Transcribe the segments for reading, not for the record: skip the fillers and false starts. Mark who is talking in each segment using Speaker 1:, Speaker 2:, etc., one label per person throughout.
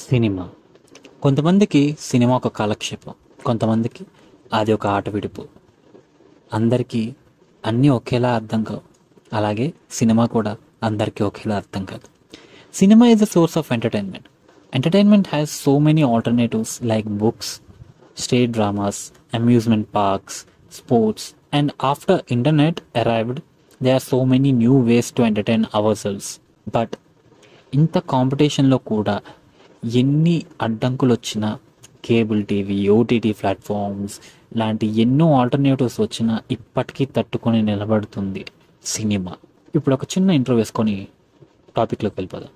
Speaker 1: Cinema కొంతమందికి cinema ఒక కాలక్షేపం, కొంతమందికి అది ఒక ఆట విడుపు. అందరికీ అన్నీ ఒకేలా అర్థం కావు, అలాగే సినిమా కూడా అందరికీ ఒకేలా అర్థం కాదు. Cinema is the source of entertainment. Entertainment has so many alternatives like books, state dramas, amusement parks, sports, and after internet arrived there are so many new ways to entertain ourselves. But ఇంత కాంపిటీషన్లో కూడా ఎన్ని అడ్డంకులు వచ్చినా, cable TV, OTT platforms లాంటి ఎన్నో alternatives వచ్చినా ఇప్పటికీ తట్టుకొని నిలబడుతుంది సినిమా. ఇప్పుడు ఒక చిన్న ఇంట్రో వేసుకొని టాపిక్లోకి వెళ్ళిపోదాం.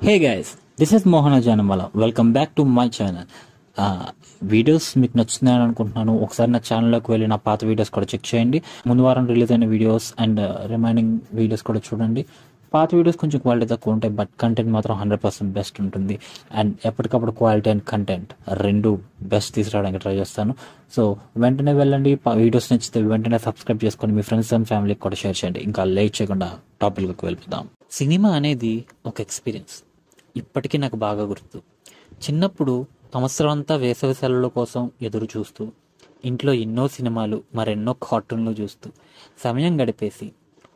Speaker 1: Hey guys, this is Mohana Janamala. Welcome back to my channel. Videos మీకు నచ్చుతున్నాయని అనుకుంటున్నాను. ఒకసారి నా ఛానల్లోకి వెళ్ళి నా పాత వీడియోస్ కూడా చెక్ చేయండి. ముందు వారం రిలీజ్ అయిన వీడియోస్ అండ్ రిమైనింగ్ వీడియోస్ కూడా చూడండి. పాత వీడియోస్ కొంచెం క్వాలిటీ తక్కువ ఉంటాయి, బట్ కంటెంట్ మాత్రం 100% బెస్ట్ ఉంటుంది. అండ్ ఎప్పటికప్పుడు క్వాలిటీ అండ్ కంటెంట్ రెండు బెస్ట్ తీసుకురావడానికి ట్రై చేస్తాను. సో వెంటనే వెళ్ళండి. వీడియోస్ నచ్చితే వెంటనే సబ్స్క్రైబ్ చేసుకొని మీ ఫ్రెండ్స్ అండ్ ఫ్యామిలీకి కూడా షేర్ చేయండి. ఇంకా లేట్ చేయకుండా టాపిక్లోకి వెళ్ళిపోదాం. సినిమా అనేది ఒక ఎక్స్పీరియన్స్. ఇప్పటికీ నాకు బాగా గుర్తు. చిన్నప్పుడు సంవత్సరం అంతా వేసవి సెలవుల కోసం ఎదురు చూస్తూ ఇంట్లో ఎన్నో సినిమాలు, మరెన్నో కార్టూన్లు చూస్తూ సమయం గడిపేసి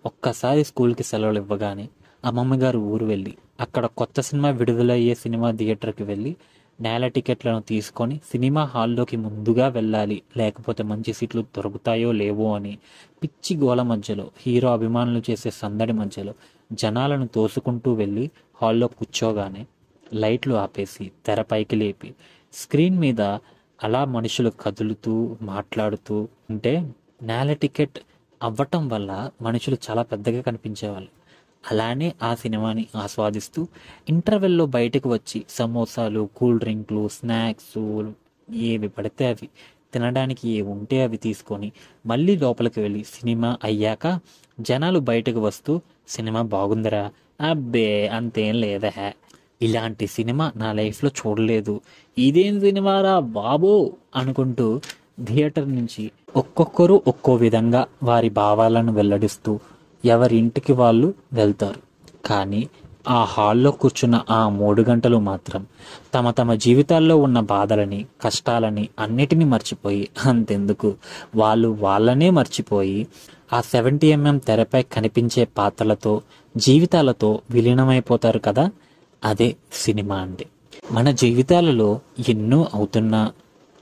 Speaker 1: ఒక్కసారి స్కూల్కి సెలవులు ఇవ్వగానే అమ్మమ్మ గారు ఊరు వెళ్ళి అక్కడ కొత్త సినిమా విడుదలయ్యే సినిమా థియేటర్కి వెళ్ళి నేల టికెట్లను తీసుకొని సినిమా హాల్లోకి ముందుగా వెళ్ళాలి, లేకపోతే మంచి సీట్లు దొరుకుతాయో లేవో అని పిచ్చి గోల మధ్యలో, హీరో అభిమానులు చేసే సందడి మధ్యలో జనాలను తోసుకుంటూ వెళ్ళి హాల్లో కూర్చోగానే లైట్లు ఆపేసి తెర పైకి లేపి స్క్రీన్ మీద అలా మనుషులు కదులుతూ మాట్లాడుతూ ఉంటే నేల టికెట్ అవ్వటం వల్ల మనుషులు చాలా పెద్దగా కనిపించేవాళ్ళు. అలానే ఆ సినిమాని ఆస్వాదిస్తూ ఇంటర్వెల్లో బయటకు వచ్చి సమోసాలు, కూల్ డ్రింక్లు, స్నాక్స్ ఏవి పడితే అవి తినడానికి ఏ ఉంటే అవి తీసుకొని మళ్ళీ లోపలికి వెళ్ళి సినిమా అయ్యాక జనాలు బయటకు వస్తూ సినిమా బాగుందిరా, అబ్బే అంతేం లేదా, ఇలాంటి సినిమా నా లైఫ్లో చూడలేదు, ఇదేం సినిమారా బాబో అనుకుంటూ థియేటర్ నుంచి ఒక్కొక్కరు ఒక్కో విధంగా వారి భావాలను వెల్లడిస్తూ ఎవరి ఇంటికి వాళ్ళు వెళ్తారు. కానీ ఆ హాల్లో కూర్చున్న ఆ 3 గంటలు మాత్రం తమ తమ జీవితాల్లో ఉన్న బాధలని, కష్టాలని అన్నిటినీ మర్చిపోయి, అంతెందుకు వాళ్ళనే మర్చిపోయి ఆ 70mm తెరపై కనిపించే పాత్రలతో, జీవితాలతో విలీనమైపోతారు కదా. అదే సినిమా అంటే. మన జీవితాలలో ఎన్నో అవుతున్నా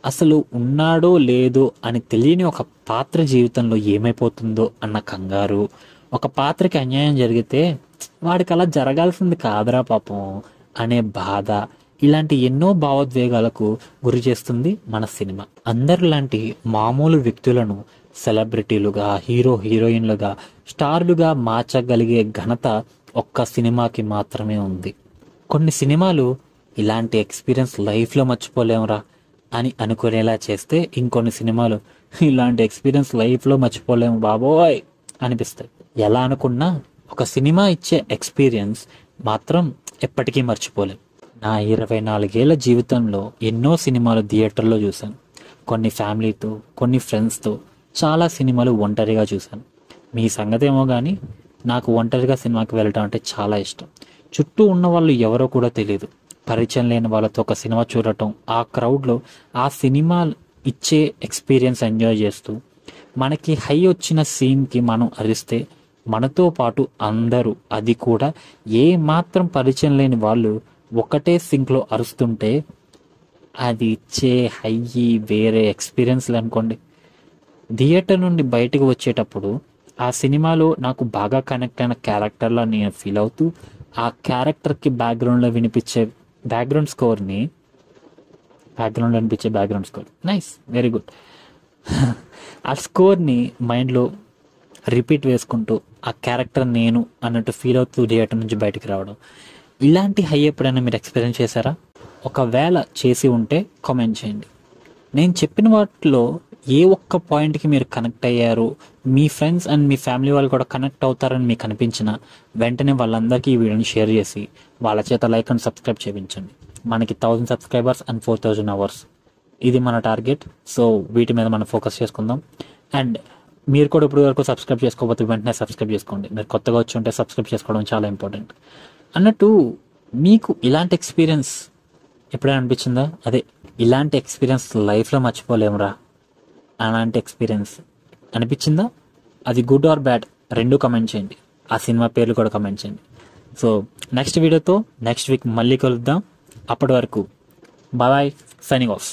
Speaker 1: అసలు ఉన్నాడో లేదో అని తెలియని ఒక పాత్ర జీవితంలో ఏమైపోతుందో అన్న కంగారు, ఒక పాత్రకి అన్యాయం జరిగితే వాడికి అలా జరగాల్సింది కాదురా పాపం అనే బాధ, ఇలాంటి ఎన్నో భావోద్వేగాలకు గురి చేస్తుంది మన సినిమా. అందరిలాంటి మామూలు వ్యక్తులను సెలబ్రిటీలుగా, హీరోయిన్లుగా, స్టార్లుగా మార్చగలిగే ఘనత ఒక్క సినిమాకి మాత్రమే ఉంది. కొన్ని సినిమాలు ఇలాంటి ఎక్స్పీరియన్స్ లైఫ్లో మర్చిపోలేమురా అని అనుకునేలా చేస్తే, ఇంకొన్ని సినిమాలు ఇలాంటి ఎక్స్పీరియన్స్ లైఫ్లో మర్చిపోలేము బాబోయ్ అనిపిస్తాయి. ఎలా అనుకున్నా ఒక సినిమా ఇచ్చే ఎక్స్పీరియన్స్ మాత్రం ఎప్పటికీ మర్చిపోలేం. నా 24 ఏళ్ల జీవితంలో ఎన్నో సినిమాలు థియేటర్లో చూశాను. కొన్ని ఫ్యామిలీతో, కొన్ని ఫ్రెండ్స్తో, చాలా సినిమాలు ఒంటరిగా చూశాను. మీ సంగతి ఏమో కానీ నాకు ఒంటరిగా సినిమాకి వెళ్ళడం అంటే చాలా ఇష్టం. చుట్టూ ఉన్న వాళ్ళు ఎవరో కూడా తెలియదు, పరిచయం లేని వాళ్ళతో ఒక సినిమా చూడటం, ఆ క్రౌడ్లో ఆ సినిమా ఇచ్చే ఎక్స్పీరియన్స్ ఎంజాయ్ చేస్తూ మనకి హై వచ్చిన సీన్కి మనం అరిస్తే మనతో పాటు అందరూ, అది కూడా ఏ మాత్రం పరిచయం లేని వాళ్ళు ఒకటే సింక్లో అరుస్తుంటే అది ఇచ్చే హై వేరే ఎక్స్పీరియన్స్లు అనుకోండి. థియేటర్ నుండి బయటకు వచ్చేటప్పుడు ఆ సినిమాలో నాకు బాగా కనెక్ట్ అయిన క్యారెక్టర్లా నేను ఫీల్ అవుతూ ఆ క్యారెక్టర్కి బ్యాక్గ్రౌండ్లో వినిపించే background score nice, very good, ఆ స్కోర్ని మైండ్లో రిపీట్ వేసుకుంటూ ఆ క్యారెక్టర్ నేను అన్నట్టు ఫీల్ అవుతూ థియేటర్ నుంచి బయటికి రావడం, ఇలాంటి హై ఎప్పుడైనా మీరు ఎక్స్పీరియన్స్ చేశారా? ఒకవేళ చేసి ఉంటే కామెంట్ చేయండి. నేను చెప్పిన వాటిలో ఏ ఒక్క పాయింట్కి మీరు కనెక్ట్ అయ్యారు, మీ ఫ్రెండ్స్ అండ్ మీ ఫ్యామిలీ వాళ్ళు కూడా కనెక్ట్ అవుతారని మీకు అనిపించిన వెంటనే వాళ్ళందరికీ ఈ వీడియోని షేర్ చేసి వాళ్ళ చేత లైక్ అండ్ సబ్స్క్రైబ్ చేయించండి. మనకి 1000 సబ్స్క్రైబర్స్ అండ్ 4000 అవర్స్, ఇది మన టార్గెట్. సో వీటి మీద మనం ఫోకస్ చేసుకుందాం. అండ్ మీరు కూడా ఇప్పుడు వరకు సబ్స్క్రైబ్ చేసుకోకపోతే వెంటనే సబ్స్క్రైబ్ చేసుకోండి. మీరు కొత్తగా వచ్చి ఉంటే సబ్స్క్రైబ్ చేసుకోవడం చాలా ఇంపార్టెంట్. అన్నట్టు మీకు ఇలాంటి ఎక్స్పీరియన్స్ ఎప్పుడైనా అనిపించిందా అదే ఇలాంటి ఎక్స్పీరియన్స్ లైఫ్లో మర్చిపోలేమురా అలాంటి ఎక్స్పీరియన్స్ అనిపించిందా? అది గుడ్ ఆర్ బ్యాడ్ రెండు కమెంట్ చేయండి. ఆ సినిమా పేర్లు కూడా కమెంట్ చేయండి. సో నెక్స్ట్ వీడియోతో నెక్స్ట్ వీక్ మళ్ళీ కలుద్దాం. అప్పటి వరకు బాయ్, సైనింగ్ ఆఫ్.